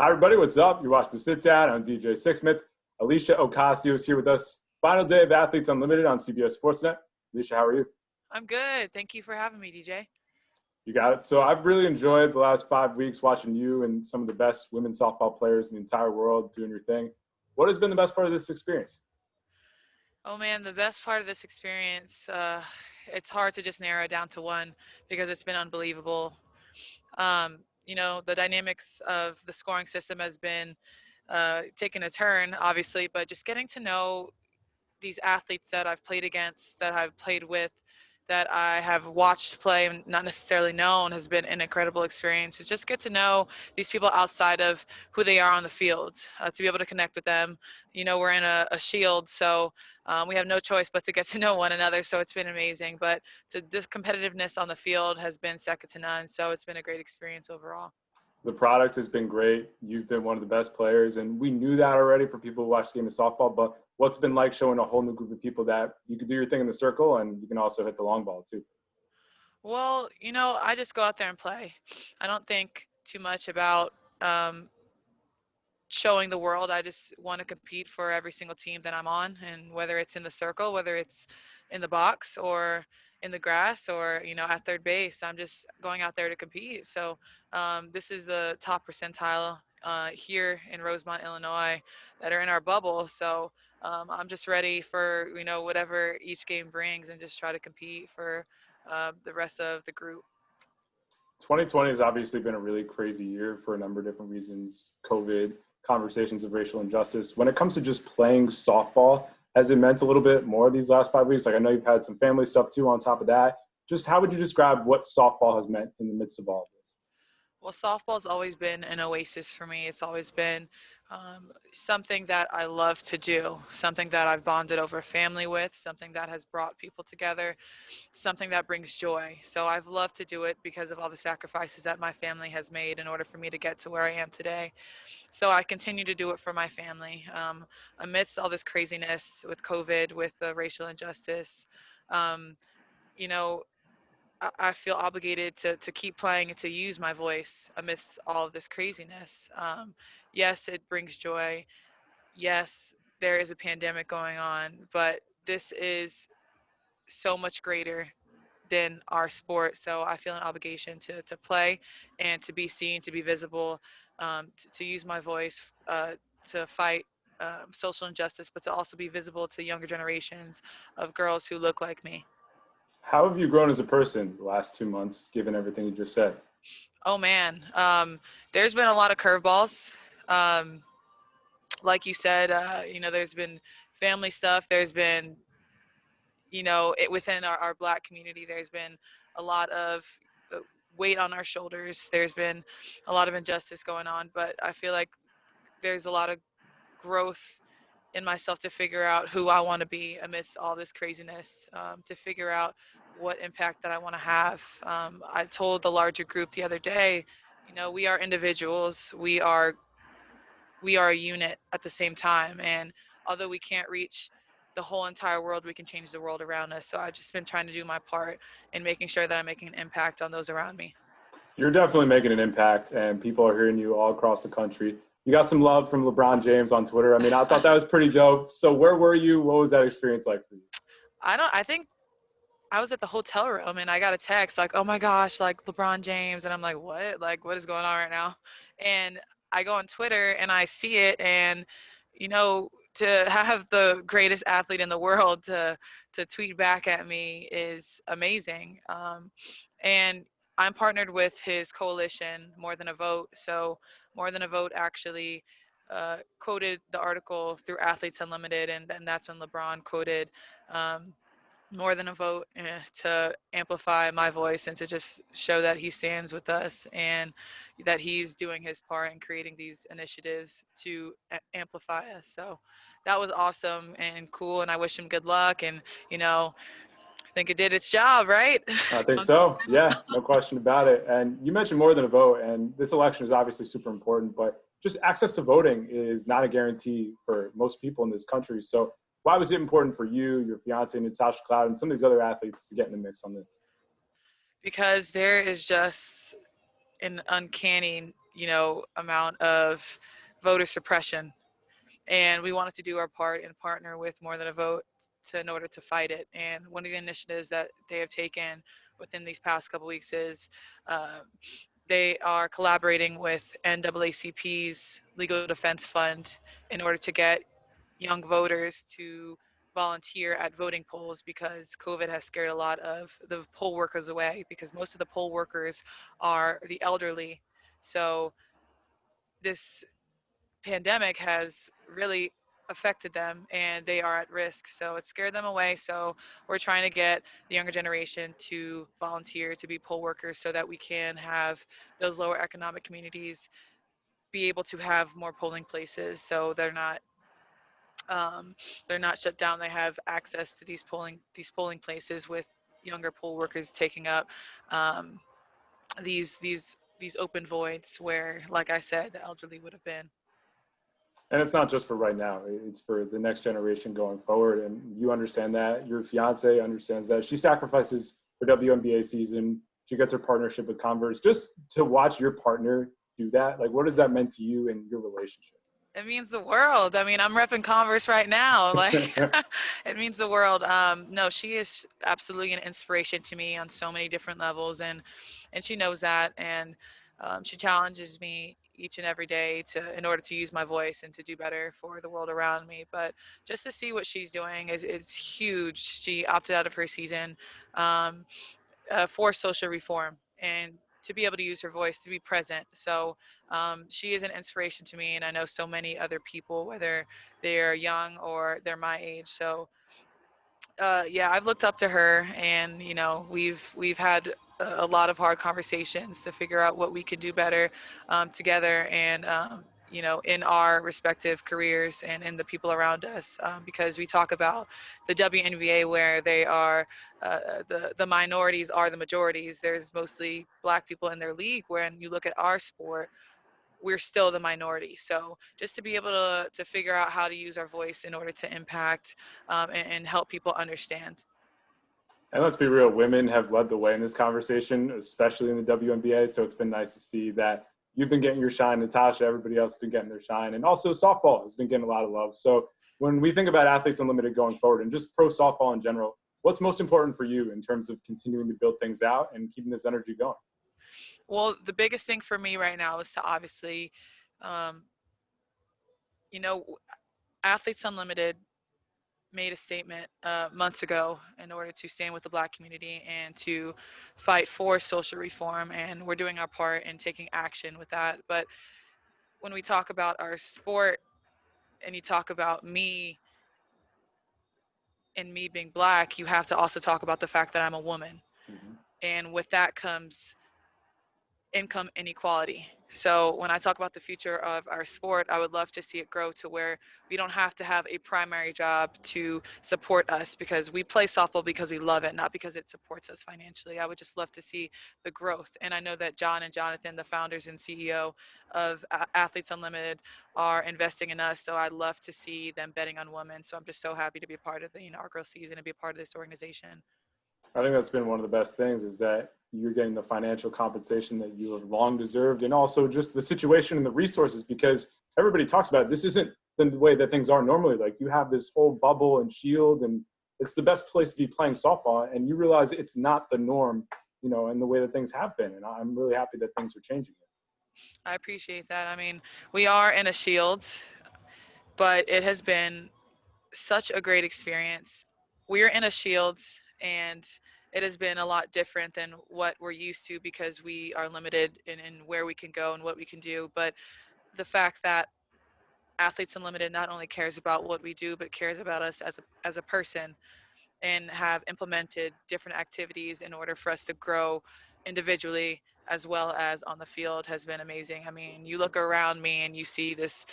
Hi, everybody. What's up? You watch The Sit Down. I'm DJ Sixsmith. Aleshia Ocasio is here with us. Final day of Athletes Unlimited on CBS Sportsnet. Aleshia, how are you? I'm good. Thank you for having me, DJ. You got it. So I've really enjoyed the last 5 weeks watching you and some of the best women's softball players in the entire world doing your thing. What has been the best part of this experience? Oh man, the best part of this experience, it's hard to just narrow it down to one because it's been unbelievable. The dynamics of the scoring system has been taking a turn, obviously, but just getting to know these athletes that I've played against, that I've played with, that I have watched play and not necessarily known has been an incredible experience. To just get to know these people outside of who they are on the field, to be able to connect with them. We're in a shield, so we have no choice but to get to know one another. So it's been amazing. But the competitiveness on the field has been second to none. So it's been a great experience overall. The product has been great. You've been one of the best players, and we knew that already for people who watch the game of softball. But what's it been like showing a whole new group of people that you can do your thing in the circle and you can also hit the long ball too? Well, I just go out there and play. I don't think too much about showing the world. I just want to compete for every single team that I'm on, and whether it's in the circle, whether it's in the box or in the grass or at third base, I'm just going out there to compete. So this is the top percentile here in Rosemont, Illinois, that are in our bubble. So I'm just ready for whatever each game brings, and just try to compete for the rest of the group. 2020 has obviously been a really crazy year for a number of different reasons. COVID, conversations of racial injustice. When it comes to just playing softball, has it meant a little bit more these last 5 weeks? Like, I know you've had some family stuff too on top of that. Just how would you describe what softball has meant in the midst of all of this? Well, softball's always been an oasis for me. It's always been something that I love to do, something that I've bonded over family with, something that has brought people together, something that brings joy. So I've loved to do it because of all the sacrifices that my family has made in order for me to get to where I am today. So I continue to do it for my family. Amidst all this craziness with COVID, with the racial injustice, um, you know, I feel obligated to keep playing and to use my voice amidst all of this craziness. Yes, it brings joy. Yes, there is a pandemic going on, but this is so much greater than our sport. So I feel an obligation to play and to be seen, to be visible, to use my voice to fight social injustice, but to also be visible to younger generations of girls who look like me. How have you grown as a person the last 2 months, given everything you just said? Oh man, there's been a lot of curveballs. Um, like you said, there's been family stuff. There's been, within our Black community, there's been a lot of weight on our shoulders. There's been a lot of injustice going on, but I feel like there's a lot of growth in myself to figure out who I want to be amidst all this craziness, to figure out what impact that I want to have. I told the larger group the other day, we are individuals. We are a unit at the same time, and although we can't reach the whole entire world, we can change the world around us. So I've just been trying to do my part in making sure that I'm making an impact on those around me. You're definitely making an impact, and people are hearing you all across the country. You got some love from LeBron James on Twitter. I mean, I thought that was pretty dope. So where were you? What was that experience like for you? I think I was at the hotel room and I got a text like, "Oh my gosh, like LeBron James," and I'm like, "What? Like, what is going on right now?" And I go on Twitter and I see it, and to have the greatest athlete in the world to tweet back at me is amazing. And I'm partnered with his coalition, More Than a Vote. So More Than a Vote actually quoted the article through Athletes Unlimited, and then that's when LeBron quoted. More Than a Vote to amplify my voice and to just show that he stands with us and that he's doing his part in creating these initiatives to amplify us. So that was awesome and cool, and I wish him good luck. And I think it did its job, right? I think so. Yeah, no question about it. And you mentioned more than a vote, and this election is obviously super important, but just access to voting is not a guarantee for most people in this country. So why was it important for you, your fiance, Natasha Cloud, and some of these other athletes to get in the mix on this? Because there is just an uncanny amount of voter suppression, and we wanted to do our part and partner with More Than a Vote in order to fight it. And one of the initiatives that they have taken within these past couple weeks is uh, they are collaborating with NAACP's Legal Defense Fund in order to get young voters to volunteer at voting polls, because COVID has scared a lot of the poll workers away, because most of the poll workers are the elderly. So this pandemic has really affected them and they are at risk. So it scared them away. So we're trying to get the younger generation to volunteer to be poll workers so that we can have those lower economic communities be able to have more polling places, so um, they're not shut down. They have access to these polling places with younger poll workers taking up um, these open voids where, like I said, the elderly would have been. And it's not just for right now, it's for the next generation going forward. And you understand that. Your fiance understands that. She sacrifices her WNBA season. She gets her partnership with Converse. Just to watch your partner do that, like, what has that meant to you and your relationship? It means the world. I mean, I'm repping Converse right now. Like, it means the world. No, she is absolutely an inspiration to me on so many different levels, and she knows that, and she challenges me each and every day in order to use my voice and to do better for the world around me. But just to see what she's doing is huge. She opted out of her season. Um, for social reform and to be able to use her voice to be present. So she is an inspiration to me, and I know so many other people, whether they're young or they're my age. So yeah, I've looked up to her, and we've had a lot of hard conversations to figure out what we can do better together, and in our respective careers and in the people around us, because we talk about the WNBA where they are the minorities are the majorities. There's mostly black people in their league. When you look at our sport, we're still the minority. So just to be able to figure out how to use our voice in order to impact and help people understand. And let's be real, women have led the way in this conversation, especially in the WNBA. So it's been nice to see that you've been getting your shine, Natasha, everybody else has been getting their shine. And also softball has been getting a lot of love. So when we think about Athletes Unlimited going forward and just pro softball in general, what's most important for you in terms of continuing to build things out and keeping this energy going? Well, the biggest thing for me right now is to obviously, um, you know, Athletes Unlimited made a statement months ago in order to stand with the Black community and to fight for social reform, and we're doing our part in taking action with that. But when we talk about our sport and you talk about me and me being Black, you have to also talk about the fact that I'm a woman. Mm-hmm. And with that comes income inequality. So when I talk about the future of our sport, I would love to see it grow to where we don't have to have a primary job to support us, because we play softball because we love it, not because it supports us financially. I would just love to see the growth. And I know that John and Jonathan, the founders and CEO of Athletes Unlimited, are investing in us. So I'd love to see them betting on women. So I'm just so happy to be a part of the inaugural season and be a part of this organization. I think that's been one of the best things is that you're getting the financial compensation that you have long deserved, and also just the situation and the resources, because everybody talks about it. This isn't the way that things are normally. Like, you have this whole bubble and shield, and it's the best place to be playing softball, and you realize it's not the norm, and the way that things have been. And I'm really happy that things are changing. I appreciate that. I mean, we are in a shield, but it has been such a great experience. We're in a shield, and it has been a lot different than what we're used to because we are limited in where we can go and what we can do. But the fact that Athletes Unlimited not only cares about what we do, but cares about us as a person, and have implemented different activities in order for us to grow individually as well as on the field has been amazing. I mean, you look around me and you see this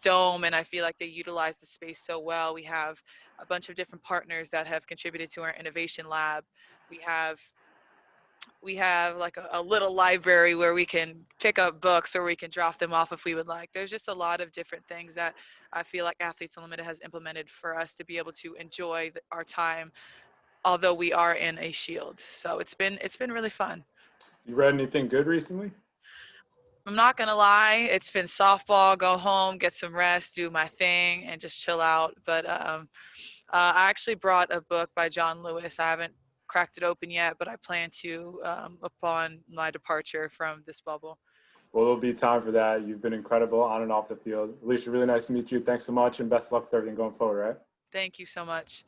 dome, and I feel like they utilize the space so well. We have a bunch of different partners that have contributed to our innovation lab. We have we have like a little library where we can pick up books or we can drop them off if we would like. There's just a lot of different things that I feel like Athletes Unlimited has implemented for us to be able to enjoy our time, although we are in a shield. So it's been really fun. You read anything good recently? I'm not gonna lie, it's been softball, go home, get some rest, do my thing, and just chill out. But I actually brought a book by John Lewis. I haven't cracked it open yet, but I plan to upon my departure from this bubble. Well, there'll be time for that. You've been incredible on and off the field. Aleshia, really nice to meet you. Thanks so much, and best of luck with everything going forward, right? Thank you so much.